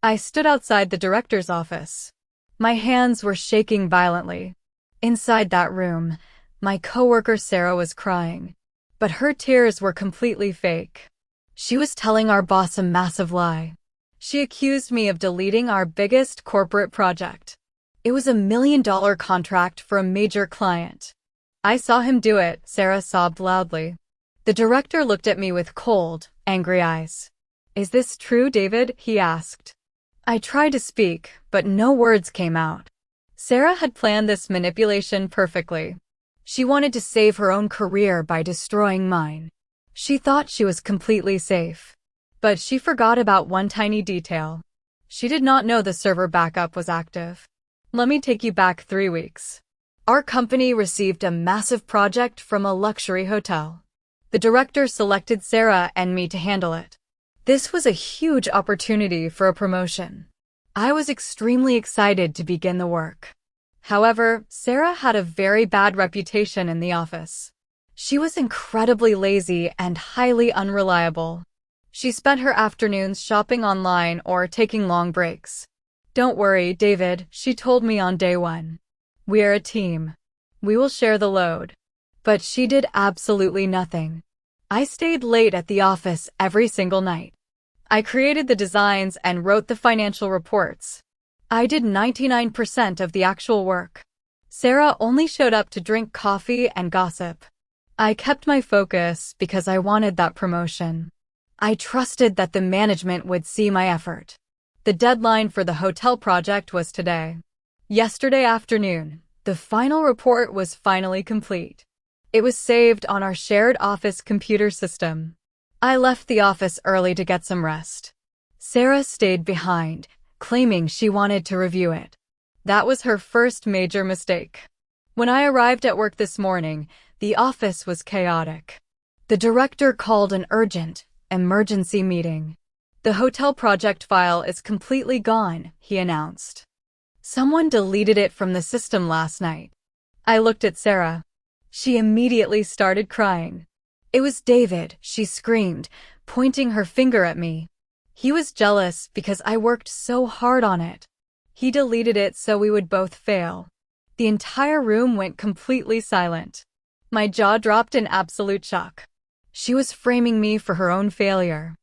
I stood outside the director's office. My hands were shaking violently. Inside that room, my coworker Sarah was crying. But her tears were completely fake. She was telling our boss a massive lie. She accused me of deleting our biggest corporate project. It was $1 million contract for a major client. I saw him do it, Sarah sobbed loudly. The director looked at me with cold, angry eyes. Is this true, David? He asked. I tried to speak, but no words came out. Sarah had planned this manipulation perfectly. She wanted to save her own career by destroying mine. She thought she was completely safe. But she forgot about one tiny detail. She did not know the server backup was active. Let me take you back 3 weeks. Our company received a massive project from a luxury hotel. The director selected Sarah and me to handle it. This was a huge opportunity for a promotion. I was extremely excited to begin the work. However, Sarah had a very bad reputation in the office. She was incredibly lazy and highly unreliable. She spent her afternoons shopping online or taking long breaks. Don't worry, David, she told me on day one. We're a team. We will share the load. But she did absolutely nothing. I stayed late at the office every single night. I created the designs and wrote the financial reports. I did 99% of the actual work. Sarah only showed up to drink coffee and gossip. I kept my focus because I wanted that promotion. I trusted that the management would see my effort. The deadline for the hotel project was today. Yesterday afternoon, the final report was finally complete. It was saved on our shared office computer system. I left the office early to get some rest. Sarah stayed behind, claiming she wanted to review it. That was her first major mistake. When I arrived at work this morning, the office was chaotic. The director called an urgent, emergency meeting. The hotel project file is completely gone, he announced. Someone deleted it from the system last night. I looked at Sarah. She immediately started crying. It was David, she screamed, pointing her finger at me. He was jealous because I worked so hard on it. He deleted it so we would both fail. The entire room went completely silent. My jaw dropped in absolute shock. She was framing me for her own failure.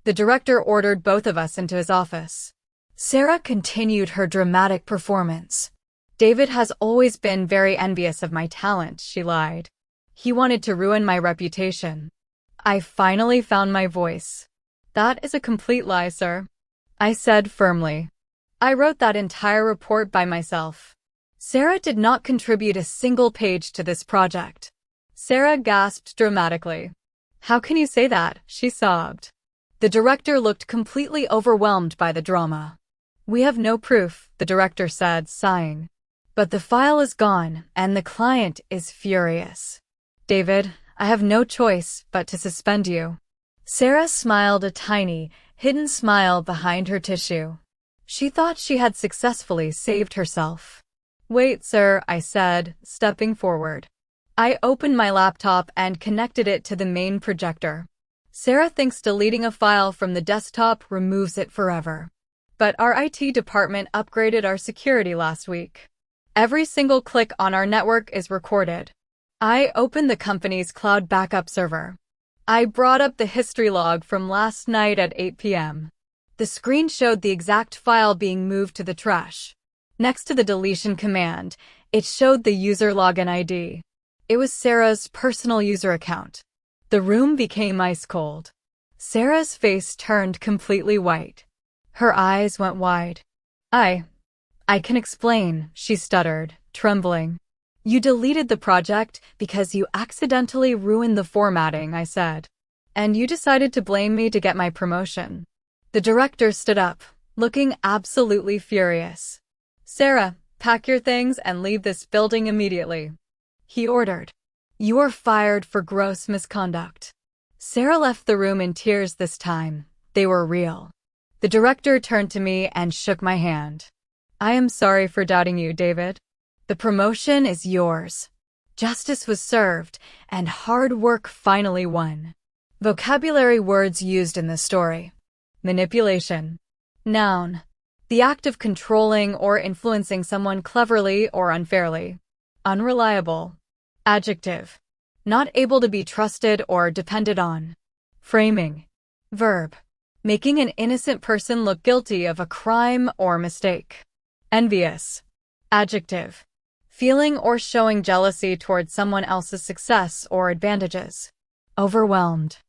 The director ordered both of us into his office. Sarah continued her dramatic performance. David has always been very envious of my talent, she lied. He wanted to ruin my reputation. I finally found my voice. That is a complete lie, sir, I said firmly. I wrote that entire report by myself. Sarah did not contribute a single page to this project. Sarah gasped dramatically. How can you say that? She sobbed. The director looked completely overwhelmed by the drama. We have no proof, the director said, sighing. But the file is gone, and the client is furious. David, I have no choice but to suspend you. Sarah smiled a tiny, hidden smile behind her tissue. She thought she had successfully saved herself. Wait, sir, I said, stepping forward. I opened my laptop and connected it to the main projector. Sarah thinks deleting a file from the desktop removes it forever. But our IT department upgraded our security last week. Every single click on our network is recorded. I opened the company's cloud backup server. I brought up the history log from last night at 8 p.m. The screen showed the exact file being moved to the trash. Next to the deletion command, it showed the user login ID. It was Sarah's personal user account. The room became ice cold. Sarah's face turned completely white. Her eyes went wide. I can explain, she stuttered, trembling. You deleted the project because you accidentally ruined the formatting, I said. And you decided to blame me to get my promotion. The director stood up, looking absolutely furious. Sarah, pack your things and leave this building immediately, he ordered. You are fired for gross misconduct. Sarah left the room in tears this time. They were real. The director turned to me and shook my hand. I am sorry for doubting you, David. The promotion is yours. Justice was served, and hard work finally won. Vocabulary words used in the story. Manipulation. Noun, The act of controlling or influencing someone cleverly or unfairly. Unreliable. Adjective. Not able to be trusted or depended on. Framing. Verb. Making an innocent person look guilty of a crime or mistake. Envious. Adjective. Feeling or showing jealousy towards someone else's success or advantages. Overwhelmed.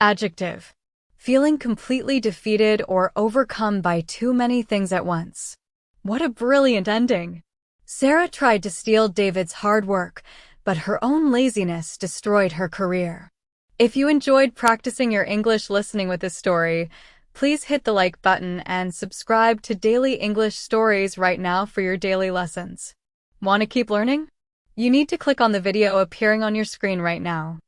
Adjective. Feeling completely defeated or overcome by too many things at once. What a brilliant ending! Sarah tried to steal David's hard work, but her own laziness destroyed her career. If you enjoyed practicing your English listening with this story, please hit the like button and subscribe to Daily English Stories right now for your daily lessons. Want to keep learning? You need to click on the video appearing on your screen right now.